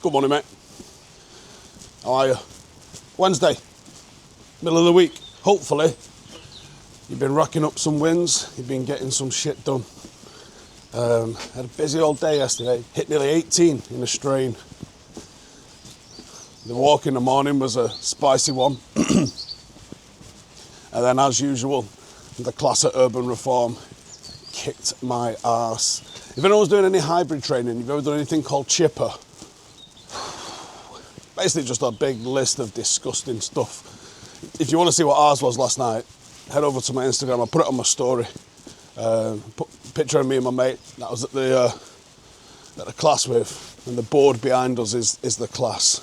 Good morning, mate. How are you? Wednesday, middle of the week. Hopefully, you've been racking up some wins. You've been getting some shit done. Had a busy old day yesterday. Hit nearly 18 in a strain. The walk in the morning was a spicy one. And then, as usual, the class at Urban Reform kicked my arse. If anyone's doing any hybrid training, you've ever done anything called chipper? Basically just a big list of disgusting stuff. If you want to see what ours was last night, head over to my Instagram. I put it on my story. Put a picture of me and my mate that I was at the class with, and the board behind us is the class.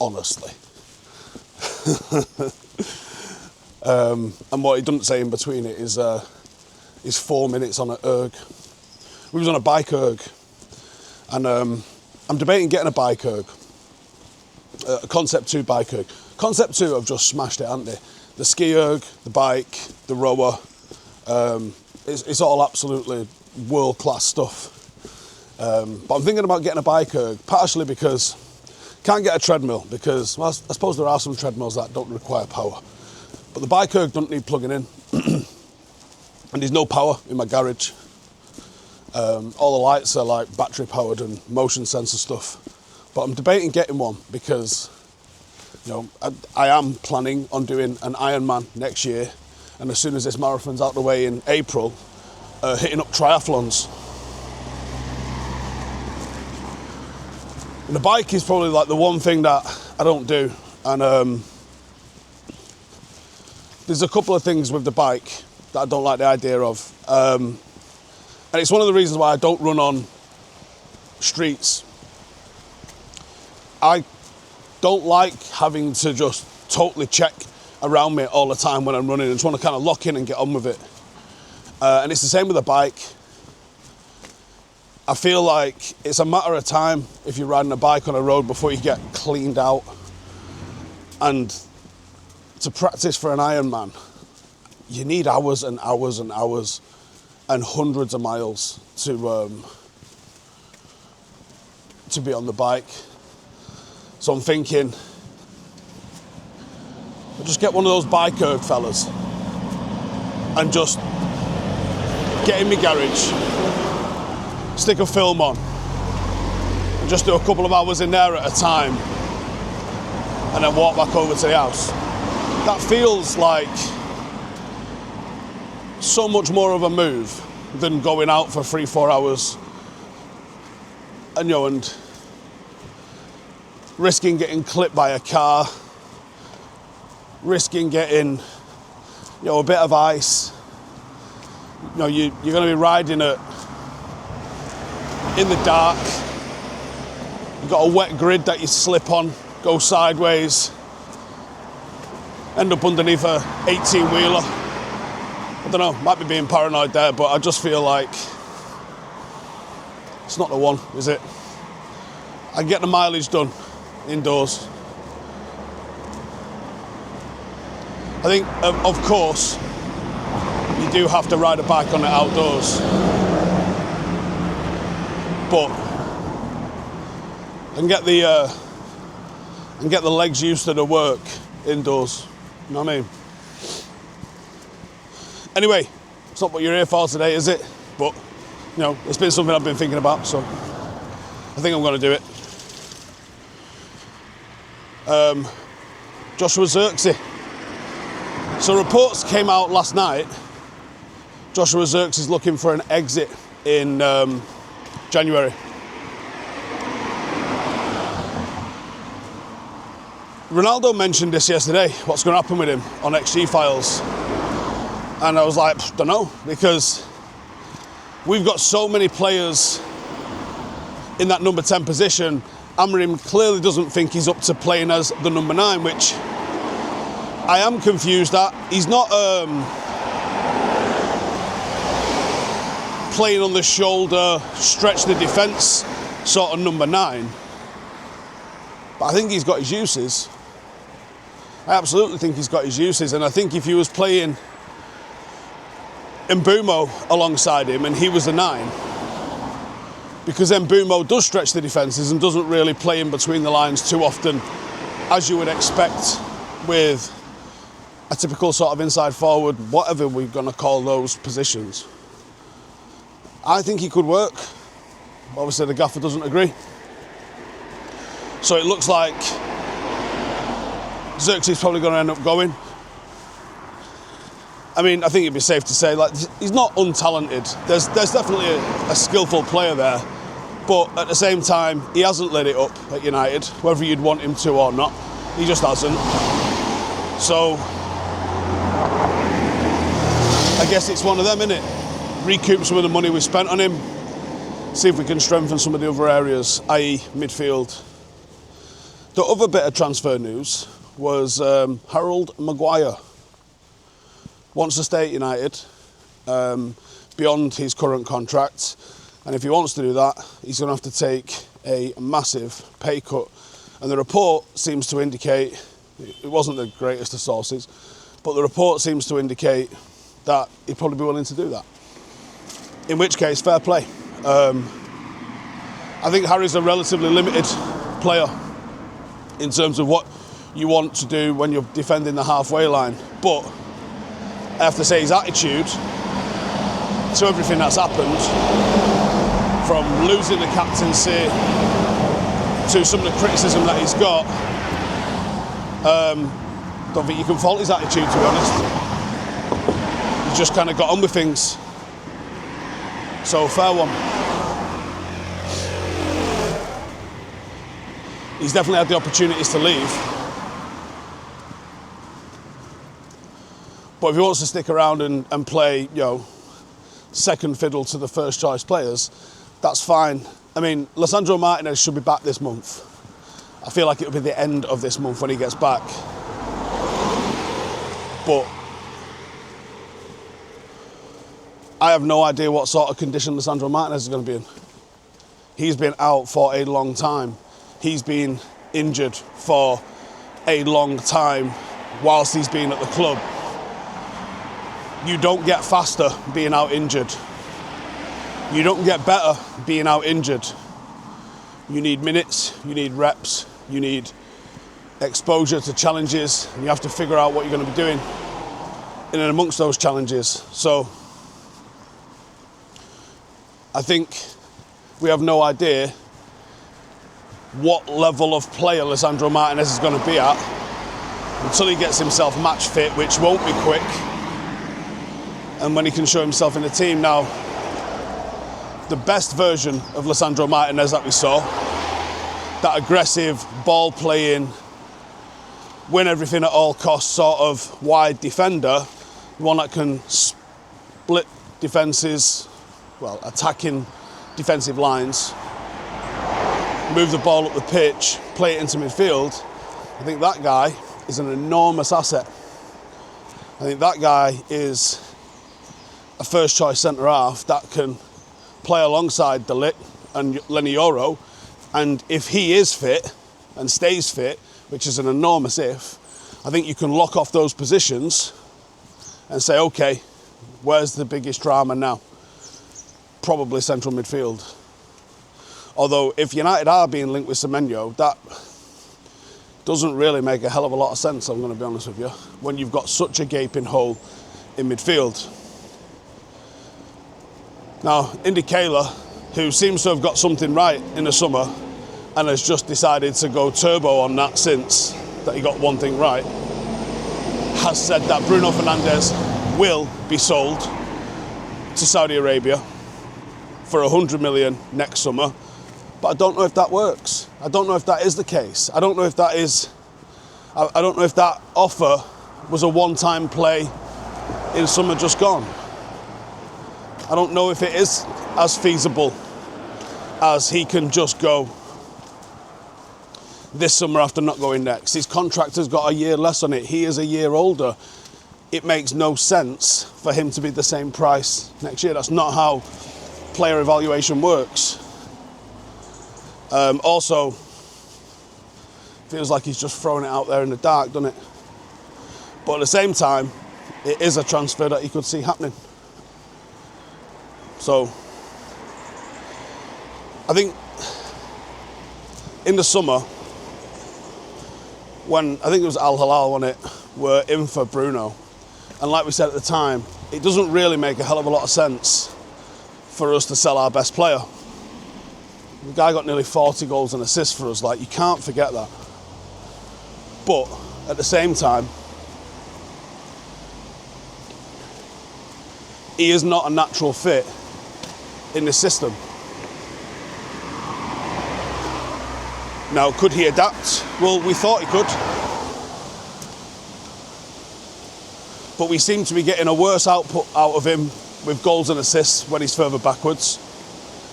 Honestly. And what he doesn't say in between it is 4 minutes on an erg. We was on a bike erg, and I'm debating getting a bike erg. A Concept 2 bike erg. Concept 2 have just smashed it, haven't they? The ski erg, the bike, the rower. It's all absolutely world-class stuff. But I'm thinking about getting a bike erg, partially because can't get a treadmill, because, well, I suppose there are some treadmills that don't require power. But the bike erg doesn't need plugging in. And there's no power in my garage. All the lights are like battery powered and motion sensor stuff. But I'm debating getting one because, you know, I am planning on doing an Ironman next year, and as soon as this marathon's out the way in April, hitting up triathlons. And the bike is probably like the one thing that I don't do, and there's a couple of things with the bike that I don't like the idea of, and it's one of the reasons why I don't run on streets. I don't like having to just totally check around me all the time when I'm running. I just want to kind of lock in and get on with it. And it's the same with a bike. I feel like it's a matter of time if you're riding a bike on a road before you get cleaned out. And to practice for an Ironman, you need hours and hours and hours and hundreds of miles to be on the bike. So I'm thinking, I'll just get one of those bike erg fellas and just get in my garage, stick a film on, and just do a couple of hours in there at a time, and then walk back over to the house. That feels like so much more of a move than going out for 3-4 hours and, you know, and risking getting clipped by a car, risking getting, you know, a bit of ice. You know, you're going to be riding it in the dark. You've got a wet grid that you slip on, go sideways, end up underneath a 18-wheeler. I don't know, might be being paranoid there, but I just feel like it's not the one, is it? I can get the mileage done indoors. I think, of course, you do have to ride a bike on it outdoors, but I can get the legs used to the work indoors. You know what I mean? Anyway, it's not what you're here for today, is it? But, you know, it's been something I've been thinking about, so I think I'm going to do it. Joshua Zirkzee. So reports came out last night. Joshua Zirkzee is looking for an exit in January. Ronaldo mentioned this yesterday, what's going to happen with him on XG Files. And I was like, don't know, because we've got so many players in that number 10 position. Amorim clearly doesn't think he's up to playing as the number 9, which I am confused at. He's not playing on the shoulder, stretch the defence sort of number 9. But I think he's got his uses. I absolutely think he's got his uses, and I think if he was playing Mbuemo alongside him and he was the 9, because Mbuemo does stretch the defences and doesn't really play in between the lines too often, as you would expect with a typical sort of inside forward, whatever we're going to call those positions. I think he could work. Obviously the gaffer doesn't agree. So it looks like Zirkzee's probably going to end up going. I mean, I think it'd be safe to say, like, he's not untalented. There's definitely a skillful player there, but at the same time, he hasn't lit it up at United, whether you'd want him to or not. He just hasn't. So I guess it's one of them, innit? Recoup some of the money we spent on him, see if we can strengthen some of the other areas, i.e. midfield. The other bit of transfer news was Harry Maguire wants to stay at United beyond his current contract, and if he wants to do that, he's going to have to take a massive pay cut. And the report seems to indicate, it wasn't the greatest of sources, but the report seems to indicate that he'd probably be willing to do that. In which case, fair play. I think Harry's a relatively limited player in terms of what you want to do when you're defending the halfway line, but I have to say his attitude to everything that's happened, from losing the captaincy to some of the criticism that he's got, don't think you can fault his attitude, to be honest. He's just kind of got on with things. So, fair one. He's definitely had the opportunities to leave. But if he wants to stick around and play, you know, second fiddle to the first choice players, that's fine. I mean, Lisandro Martinez should be back this month. I feel like it'll be the end of this month when he gets back. But I have no idea what sort of condition Lisandro Martinez is going to be in. He's been out for a long time. He's been injured for a long time whilst he's been at the club. You don't get faster being out injured. You don't get better being out injured. You need minutes, you need reps, you need exposure to challenges, and you have to figure out what you're going to be doing in and amongst those challenges. So I think we have no idea what level of player Lisandro Martinez is going to be at until he gets himself match fit, which won't be quick, and when he can show himself in the team. Now, the best version of Lisandro Martinez that we saw, that aggressive, ball-playing, win everything at all costs sort of wide defender, one that can split defences, well, attacking defensive lines, move the ball up the pitch, play it into midfield. I think that guy is an enormous asset. I think that guy is a first choice centre half that can play alongside De Ligt and Lenny Yoro, and if he is fit and stays fit, which is an enormous if, I think you can lock off those positions and say, okay, where's the biggest drama now? Probably central midfield. Although if United are being linked with Semenyo, that doesn't really make a hell of a lot of sense, I'm going to be honest with you, when you've got such a gaping hole in midfield. Now, Indy Kayla, who seems to have got something right in the summer and has just decided to go turbo on that since that he got one thing right, has said that Bruno Fernandes will be sold to Saudi Arabia for 100 million next summer. But I don't know if that works. I don't know if that is the case. I don't know if that offer was a one-time play in summer just gone. I don't know if it is as feasible as he can just go this summer after not going next. His contract has got a year less on it. He is a year older. It makes no sense for him to be the same price next year. That's not how player evaluation works. Also, feels like he's just throwing it out there in the dark, doesn't it? But at the same time, it is a transfer that he could see happening. So, I think in the summer, when I think it was Al Hilal, wasn't it, were in for Bruno, and like we said at the time, it doesn't really make a hell of a lot of sense for us to sell our best player. The guy got nearly 40 goals and assists for us. Like, you can't forget that. But at the same time, he is not a natural fit in the system. Now, could he adapt? Well, we thought he could. But we seem to be getting a worse output out of him with goals and assists when he's further backwards.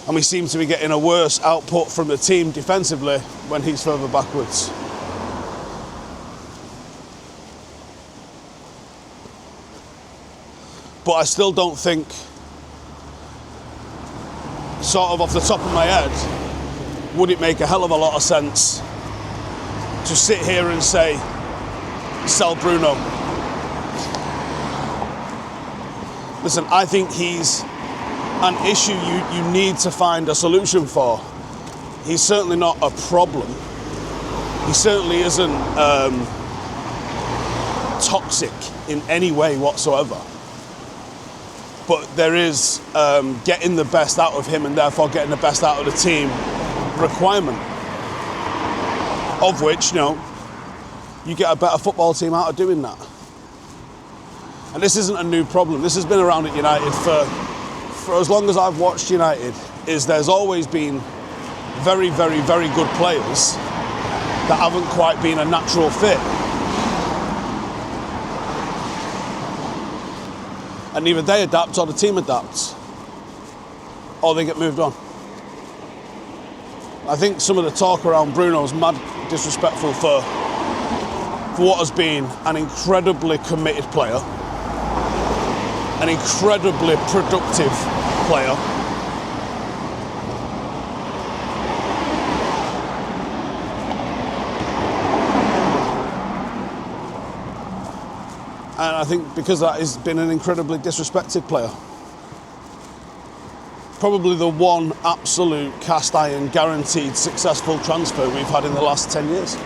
And we seem to be getting a worse output from the team defensively when he's further backwards. But I still don't think, sort of off the top of my head, would it make a hell of a lot of sense to sit here and say, sell Bruno? Listen, I think he's an issue you need to find a solution for. He's certainly not a problem. He certainly isn't toxic in any way whatsoever. But there is getting the best out of him and therefore getting the best out of the team requirement. Of which, you know, you get a better football team out of doing that. And this isn't a new problem. This has been around at United for as long as I've watched United, is there's always been very, very, very good players that haven't quite been a natural fit. And either they adapt or the team adapts, or they get moved on. I think some of the talk around Bruno is mad disrespectful for what has been an incredibly committed player, an incredibly productive player. And I think because that has been an incredibly disrespected player. Probably the one absolute cast iron guaranteed successful transfer we've had in the last 10 years.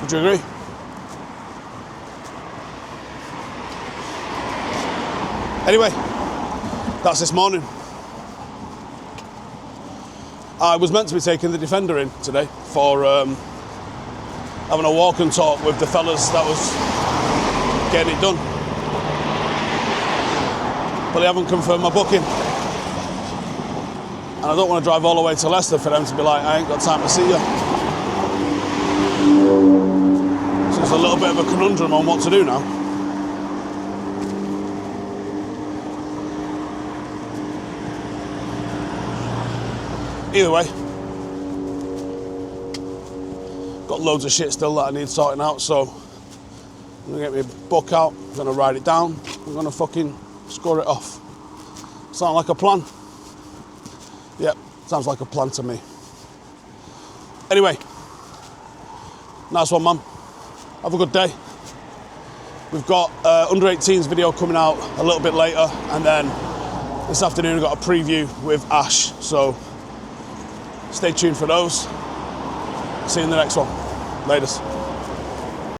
Would you agree? Anyway, that's this morning. I was meant to be taking the defender in today for having a walk and talk with the fellas that was getting it done. But they haven't confirmed my booking. And I don't want to drive all the way to Leicester for them to be like, I ain't got time to see you. So it's a little bit of a conundrum on what to do now. Either way, got loads of shit still that I need sorting out, so I'm gonna get my book out, I'm gonna write it down, I'm gonna fucking score it off. Sound like a plan? Yep, sounds like a plan to me. Anyway, nice one, man. Have a good day. We've got under 18s video coming out a little bit later, and then this afternoon we've got a preview with Ash, so stay tuned for those. See you in the next one. Latest.